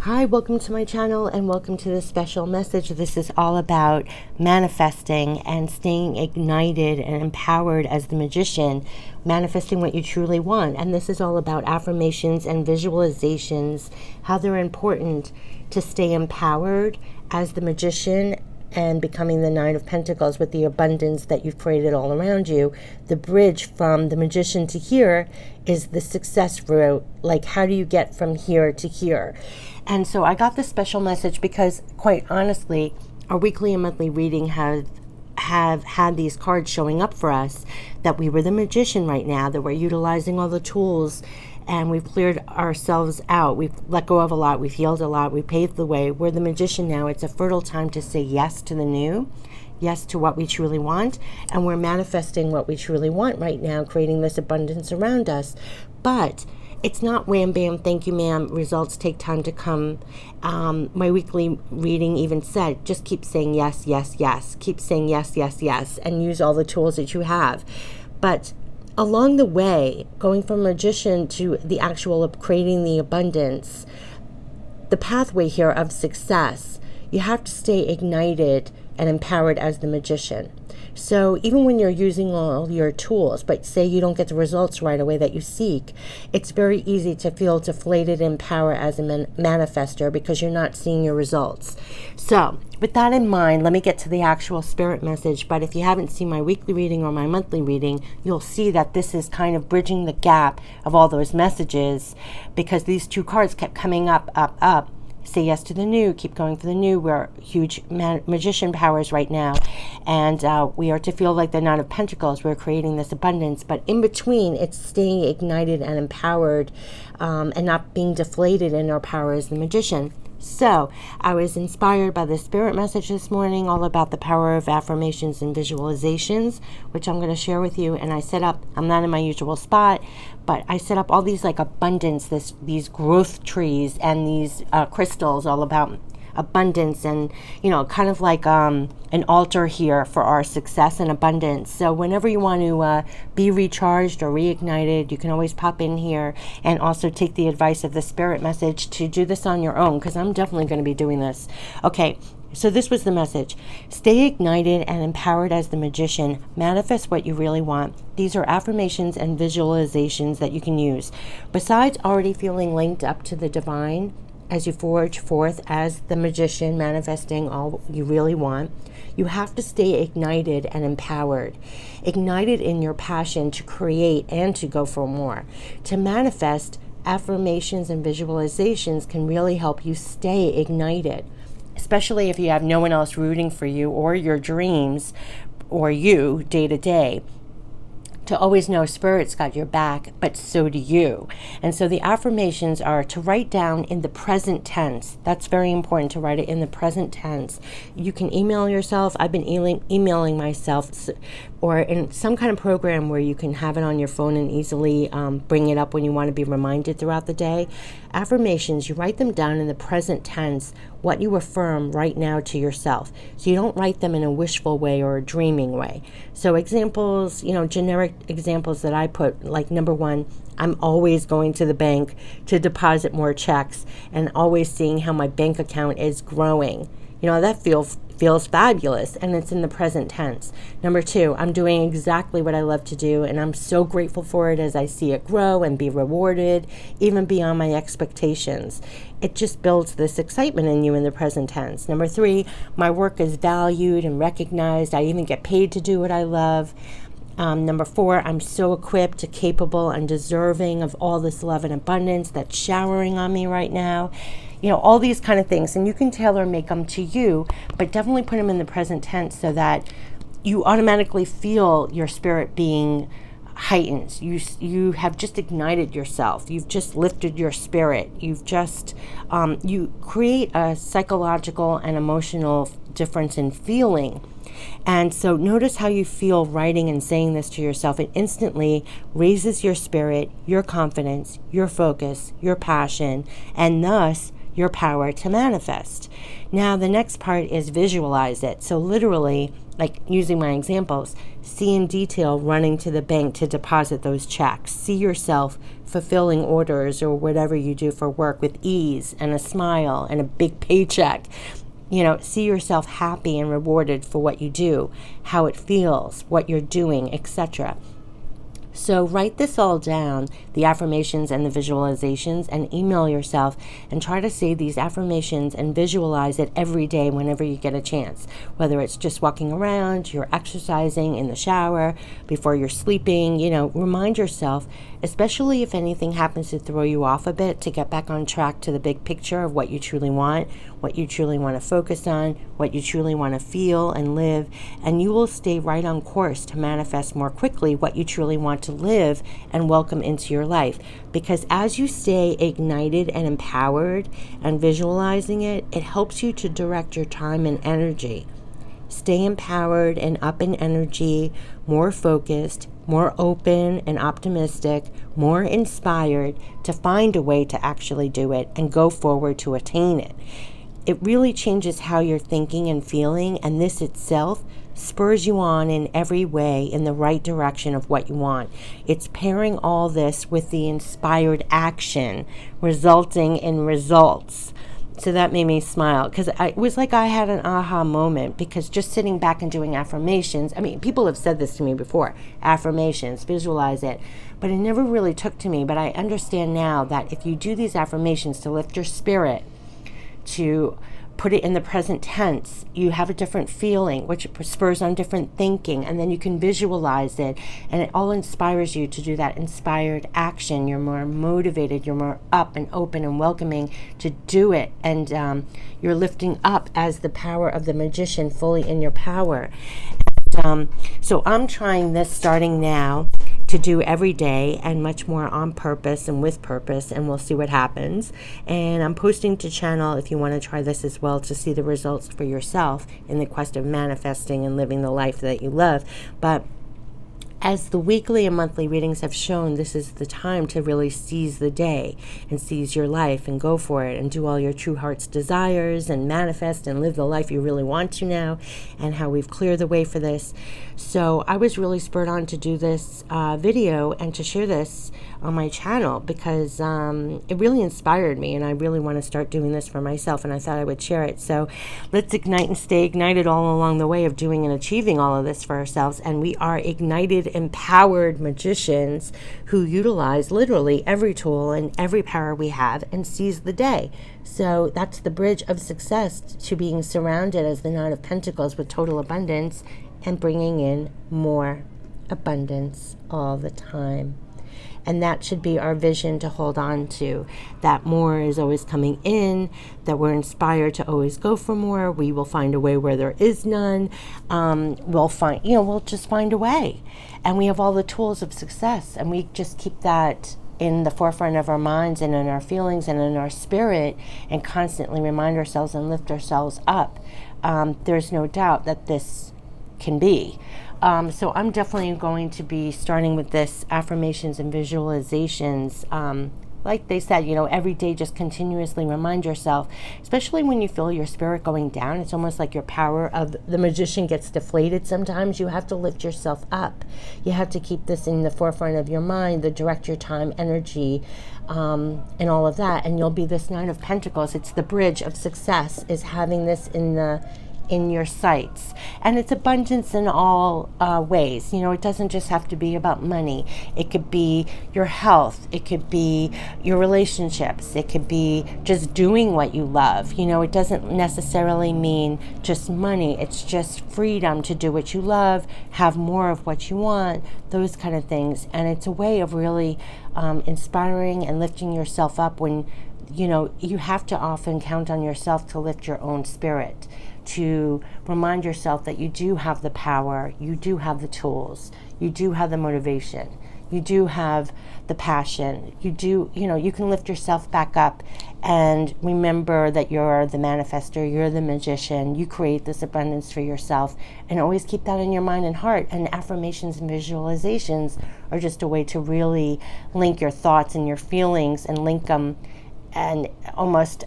Hi, welcome to my channel and welcome to this special message. This is all about manifesting and staying ignited and empowered as the magician, manifesting what you truly want. And this is all about affirmations and visualizations, how they're important to stay empowered as the magician and becoming the Nine of Pentacles with the abundance that you've created all around you. The bridge from the magician to here is the success route. Like, how do you get from here to here? And so I got this special message because, quite honestly, our weekly and monthly reading have had these cards showing up for us that we were the magician right now, that we're utilizing all the tools and we've cleared ourselves out. We've let go of a lot. We've healed a lot. We paved the way. We're the magician now. It's a fertile time to say yes to the new, yes to what we truly want. And we're manifesting what we truly want right now, creating this abundance around us. But it's not wham, bam, thank you, ma'am. Results take time to come. My weekly reading even said, just keep saying yes, yes, yes. Keep saying yes, yes, yes. And use all the tools that you have. But along the way, going from magician to the actual of creating the abundance, the pathway here of success, you have to stay ignited and empowered as the magician. So even when you're using all your tools, but say you don't get the results right away that you seek, it's very easy to feel deflated in power as a manifester because you're not seeing your results. So with that in mind, let me get to the actual spirit message. But if you haven't seen my weekly reading or my monthly reading, you'll see that this is kind of bridging the gap of all those messages, because these two cards kept coming up, up, up. Say yes to the new, keep going for the new. We're huge magician powers right now. And we are to feel like the Nine of Pentacles. We're creating this abundance. But in between, it's staying ignited and empowered and not being deflated in our power as the magician. So I was inspired by the spirit message this morning, all about the power of affirmations and visualizations, which I'm going to share with you. And I set up, I'm not in my usual spot, but I set up all these like abundance, these growth trees and these crystals, all about abundance, and kind of like an altar here for our success and abundance. So whenever you want to be recharged or reignited, you can always pop in here and also take the advice of the spirit message to do this on your own, because I'm definitely going to be doing this. Okay, so this was the message. Stay ignited and empowered as the magician. Manifest what you really want. These are affirmations and visualizations that you can use. Besides already feeling linked up to the divine, as you forge forth as the magician, manifesting all you really want, you have to stay ignited and empowered. Ignited in your passion to create and to go for more. To manifest, affirmations and visualizations can really help you stay ignited, especially if you have no one else rooting for you or your dreams or you day to day. To always know Spirit's got your back, but so do you. And so the affirmations are to write down in the present tense. That's very important, to write it in the present tense. You can email yourself. I've been emailing myself, or in some kind of program where you can have it on your phone and easily bring it up when you want to be reminded throughout the day. Affirmations, you write them down in the present tense, what you affirm right now to yourself. So you don't write them in a wishful way or a dreaming way. So examples, generic examples that I put, like number one, I'm always going to the bank to deposit more checks and always seeing how my bank account is growing. That feels fabulous, and it's in the present tense. Number two, I'm doing exactly what I love to do, and I'm so grateful for it as I see it grow and be rewarded, even beyond my expectations. It just builds this excitement in you in the present tense. Number three, my work is valued and recognized. I even get paid to do what I love. Number four, I'm so equipped, capable, and deserving of all this love and abundance that's showering on me right now. All these kind of things. And you can tailor make them to you, but definitely put them in the present tense so that you automatically feel your spirit being heightened. You have just ignited yourself. You've just lifted your spirit. You've just, you create a psychological and emotional difference in feeling. And so notice how you feel writing and saying this to yourself. It instantly raises your spirit, your confidence, your focus, your passion, and thus your power to manifest. Now, the next part is visualize it. So literally, like using my examples, see in detail running to the bank to deposit those checks. See yourself fulfilling orders or whatever you do for work with ease and a smile and a big paycheck. See yourself happy and rewarded for what you do, how it feels, what you're doing, etc. So write this all down, the affirmations and the visualizations, and email yourself and try to say these affirmations and visualize it every day whenever you get a chance. Whether it's just walking around, you're exercising, in the shower, before you're sleeping, remind yourself, especially if anything happens to throw you off a bit, to get back on track to the big picture of what you truly want, what you truly want to focus on, what you truly want to feel and live, and you will stay right on course to manifest more quickly what you truly want to live and welcome into your life. Because as you stay ignited and empowered and visualizing it, it helps you to direct your time and energy. Stay empowered and up in energy, more focused, more open and optimistic, more inspired to find a way to actually do it and go forward to attain it. It really changes how you're thinking and feeling, and this itself spurs you on in every way in the right direction of what you want. It's pairing all this with the inspired action, resulting in results. So that made me smile, because it was like I had an aha moment, because just sitting back and doing affirmations, people have said this to me before, affirmations, visualize it, but it never really took to me. But I understand now that if you do these affirmations to lift your spirit, to put it in the present tense, you have a different feeling, which spurs on different thinking, and then you can visualize it, and it all inspires you to do that inspired action. You're more motivated, you're more up and open and welcoming to do it, and you're lifting up as the power of the magician, fully in your power. So I'm trying this starting now to do every day, and much more on purpose and with purpose, and we'll see what happens. And I'm posting to channel if you want to try this as well, to see the results for yourself in the quest of manifesting and living the life that you love. But as the weekly and monthly readings have shown, this is the time to really seize the day and seize your life and go for it and do all your true heart's desires and manifest and live the life you really want to now, and how we've cleared the way for this. So I was really spurred on to do this video and to share this on my channel, because it really inspired me, and I really want to start doing this for myself, and I thought I would share it. So let's ignite and stay ignited all along the way of doing and achieving all of this for ourselves. And we are ignited, empowered magicians who utilize literally every tool and every power we have and seize the day. So that's the bridge of success to being surrounded as the Nine of Pentacles with total abundance and bringing in more abundance all the time. And that should be our vision to hold on to, that more is always coming in, that we're inspired to always go for more. We will find a way where there is none. We'll just find a way. And we have all the tools of success, and we just keep that in the forefront of our minds and in our feelings and in our spirit, and constantly remind ourselves and lift ourselves up. There's no doubt that this can be. So I'm definitely going to be starting with this affirmations and visualizations. Like they said, every day just continuously remind yourself, especially when you feel your spirit going down. It's almost like your power of the magician gets deflated sometimes. You have to lift yourself up. You have to keep this in the forefront of your mind, the direct your time, energy, and all of that. And you'll be this Nine of Pentacles. It's the bridge of success, is having this in your sights. And it's abundance in all ways. It doesn't just have to be about money. It could be your health. It could be your relationships. It could be just doing what you love. It doesn't necessarily mean just money. It's just freedom to do what you love, have more of what you want, those kind of things. And it's a way of really inspiring and lifting yourself up when, you have to often count on yourself to lift your own spirit, to remind yourself that you do have the power, you do have the tools, you do have the motivation, you do have the passion, you can lift yourself back up and remember that you're the manifester, you're the magician, you create this abundance for yourself, and always keep that in your mind and heart. And affirmations and visualizations are just a way to really link your thoughts and your feelings and link them, and almost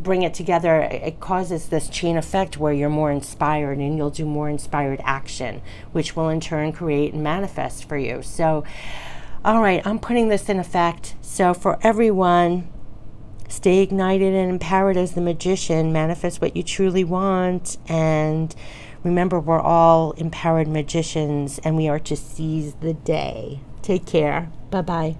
bring it together, it causes this chain effect where you're more inspired and you'll do more inspired action, which will in turn create and manifest for you. So, all right, I'm putting this in effect. So for everyone, stay ignited and empowered as the magician. Manifest what you truly want. And remember, we're all empowered magicians and we are to seize the day. Take care. Bye-bye.